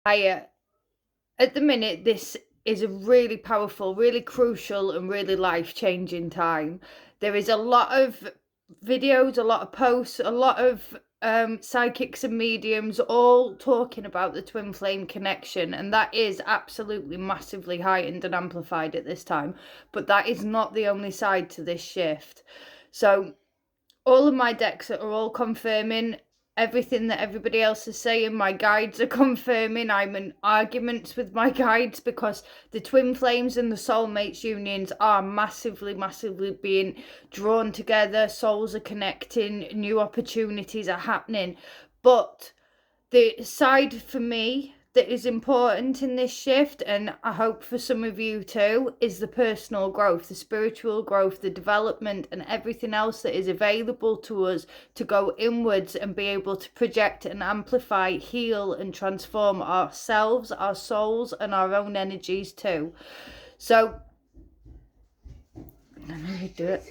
At the minute, this is a really powerful, really crucial and really life-changing time. There is a lot of videos, a lot of posts, a lot of psychics and mediums all talking about the twin flame connection, and that is absolutely massively heightened and amplified at this time. But that is not the only side to this shift. So all of my decks are all confirming everything that everybody else is saying. My guides are confirming. I'm in arguments with my guides because the twin flames and the soulmates unions are massively being drawn together. Souls are connecting, new opportunities are happening. But the side for me that is important in this shift, and I hope for some of you too, is the personal growth, the spiritual growth, the development, and everything else that is available to us to go inwards and be able to project and amplify, heal, and transform ourselves, our souls, and our own energies too. So, I knew we'd do it.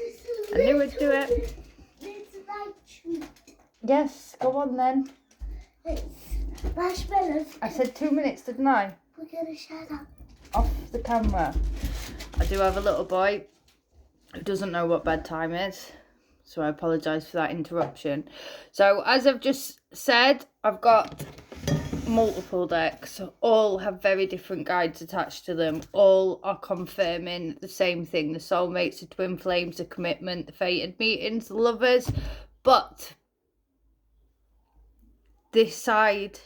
I knew we'd do it. Yes, go on then. Marshmallows. I said 2 minutes, didn't I? We're gonna shut up. Off the camera. I do have a little boy who doesn't know what bedtime is, so I apologise for that interruption. So as I've just said, I've got multiple decks. All have very different guides attached to them. All are confirming the same thing: the soulmates, the twin flames, the commitment, the fated meetings, the lovers. But this side,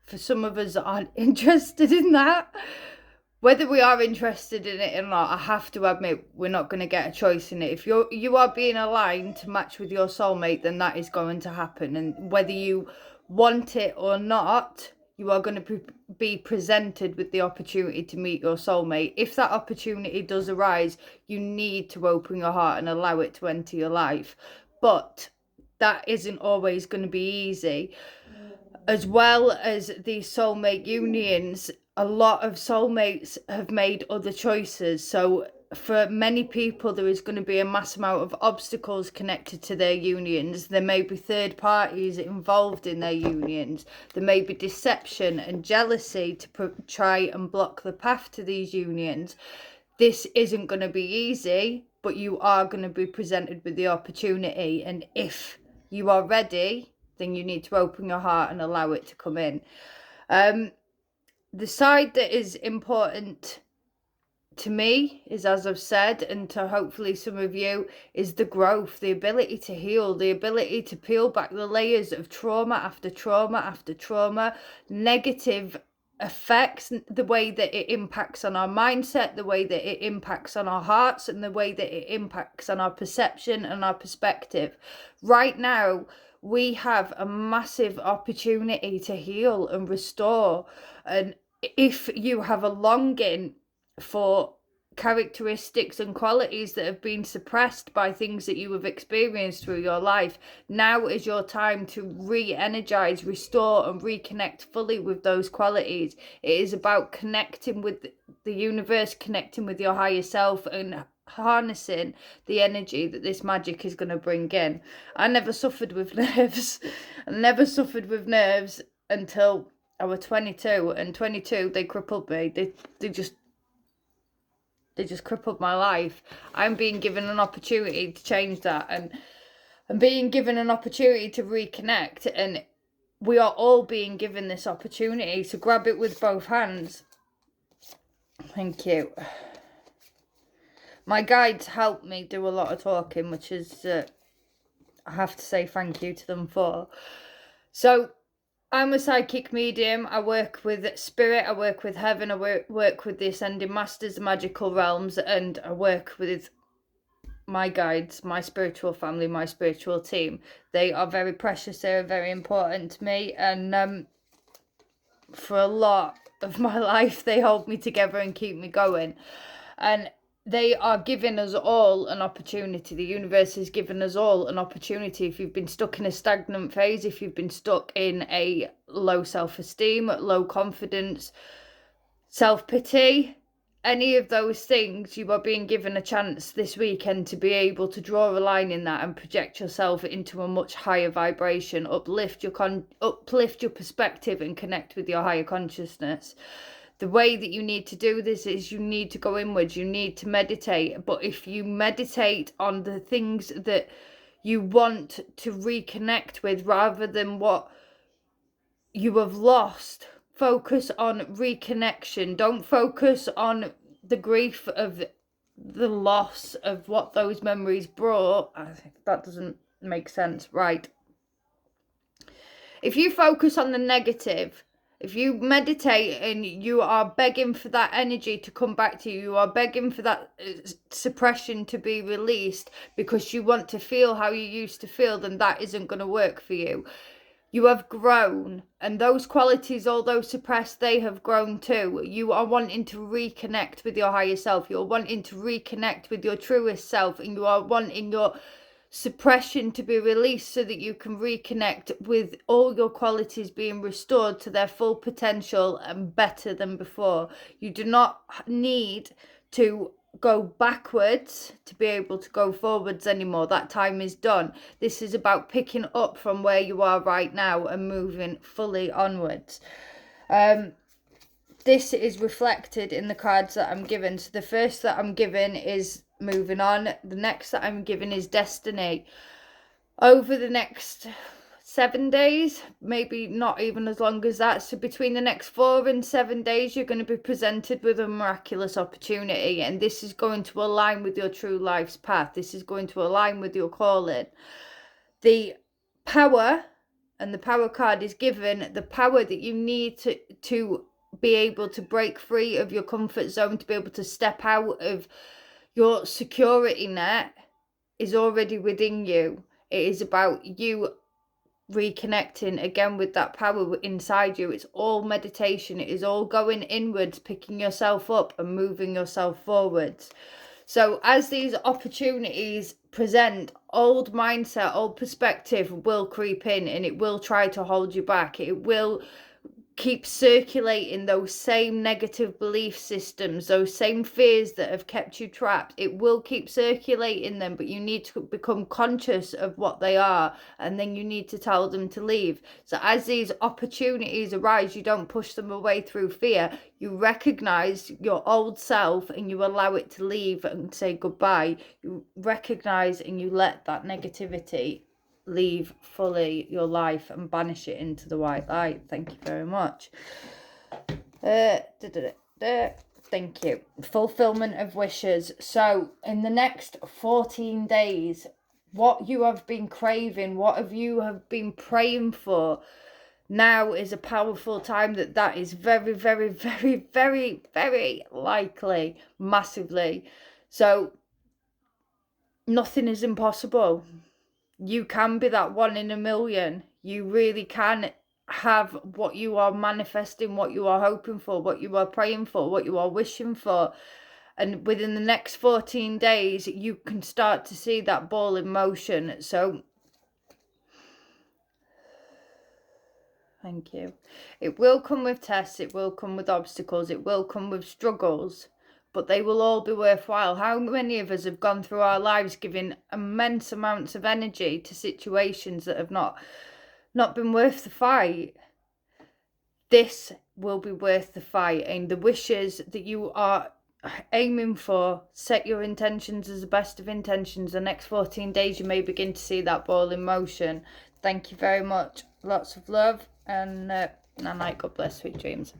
for some of us that aren't interested in that, whether we are interested in it or not, I have to admit we're not going to get a choice in it. If you are being aligned to match with your soulmate, then that is going to happen. And whether you want it or not, you are going to be presented with the opportunity to meet your soulmate. If that opportunity does arise, you need to open your heart and allow it to enter your life. But that isn't always going to be easy. As well as these soulmate unions, a lot of soulmates have made other choices. So for many people, there is going to be a mass amount of obstacles connected to their unions. There may be third parties involved in their unions. There may be deception and jealousy to try and block the path to these unions. This isn't going to be easy, but you are going to be presented with the opportunity. And if you are ready, then you need to open your heart and allow it to come in. The side that is important to me is, as I've said, and to hopefully some of you, is the growth, the ability to heal, the ability to peel back the layers of trauma after trauma after trauma, negative effects, the way that it impacts on our mindset, the way that it impacts on our hearts, and the way that it impacts on our perception and our perspective. Right now, we have a massive opportunity to heal and restore. And if you have a longing for characteristics and qualities that have been suppressed by things that you have experienced through your life, now is your time to re-energize, restore, and reconnect fully with those qualities. It is about connecting with the universe, connecting with your higher self, and harnessing the energy that this magic is going to bring in. I never suffered with nerves. I never suffered with nerves until I was 22, and 22 they crippled me. They just crippled my life. I'm being given an opportunity to change that, and being given an opportunity to reconnect, and we are all being given this opportunity, so grab it with both hands. Thank you. My guides help me do a lot of talking, which is, I have to say thank you to them for. So, I'm a psychic medium. I work with spirit, I work with heaven, I work with the ascending masters, the magical realms, and I work with my guides, my spiritual family, my spiritual team. They are very precious, they are very important to me, and for a lot of my life, they hold me together and keep me going. And they are giving us all an opportunity. The universe has given us all an opportunity. If you've been stuck in a stagnant phase, if you've been stuck in a low self-esteem, low confidence, self-pity, any of those things, you are being given a chance this weekend to be able to draw a line in that and project yourself into a much higher vibration, uplift your perspective and connect with your higher consciousness. The way that you need to do this is you need to go inwards, you need to meditate. But if you meditate on the things that you want to reconnect with rather than what you have lost, focus on reconnection. Don't focus on the grief of the loss of what those memories brought. I think that doesn't make sense, right? If you focus on the negative, if you meditate and you are begging for that energy to come back to you, you are begging for that suppression to be released because you want to feel how you used to feel, then that isn't going to work for you. You have grown, and those qualities, although suppressed, they have grown too. You are wanting to reconnect with your higher self. You're wanting to reconnect with your truest self, and you are wanting your suppression to be released so that you can reconnect with all your qualities being restored to their full potential and better than before. You do not need to go backwards to be able to go forwards anymore. That time is done. This is about picking up from where you are right now and moving fully onwards. This is reflected in the cards that I'm given. So the first that I'm given is moving on. The next that I'm given is destiny. Over the next 7 days, maybe not even as long as that, so between the next 4 and 7 days, you're going to be presented with a miraculous opportunity, and this is going to align with your true life's path. This is going to align with your calling. The power, and the power card is given the power that you need to be able to break free of your comfort zone, to be able to step out of your security net, is already within you. It is about you reconnecting again with that power inside you. It's all meditation. It is all going inwards, picking yourself up and moving yourself forwards. So as these opportunities present, old mindset, old perspective will creep in, and it will try to hold you back. It will keep circulating those same negative belief systems, those same fears that have kept you trapped. It will keep circulating them, but you need to become conscious of what they are, and then you need to tell them to leave. So as these opportunities arise, you don't push them away through fear. You recognize your old self and you allow it to leave and say goodbye. You recognize and you let that negativity leave fully your life and banish it into the white light. Thank you very much. Thank you. Fulfillment of wishes. So in the next 14 days, what you have been craving, what you have been praying for, now is a powerful time that is very, very, very, very, very likely, massively. So nothing is impossible. You can be that 1 in a million. You really can have what you are manifesting, what you are hoping for, what you are praying for, what you are wishing for. And within the next 14 days, you can start to see that ball in motion. So, thank you. It will come with tests. It will come with obstacles. It will come with struggles. But they will all be worthwhile. How many of us have gone through our lives giving immense amounts of energy to situations that have not been worth the fight? This will be worth the fight. And the wishes that you are aiming for, set your intentions as the best of intentions. The next 14 days, you may begin to see that ball in motion. Thank you very much. Lots of love, and night. God bless. Sweet dreams.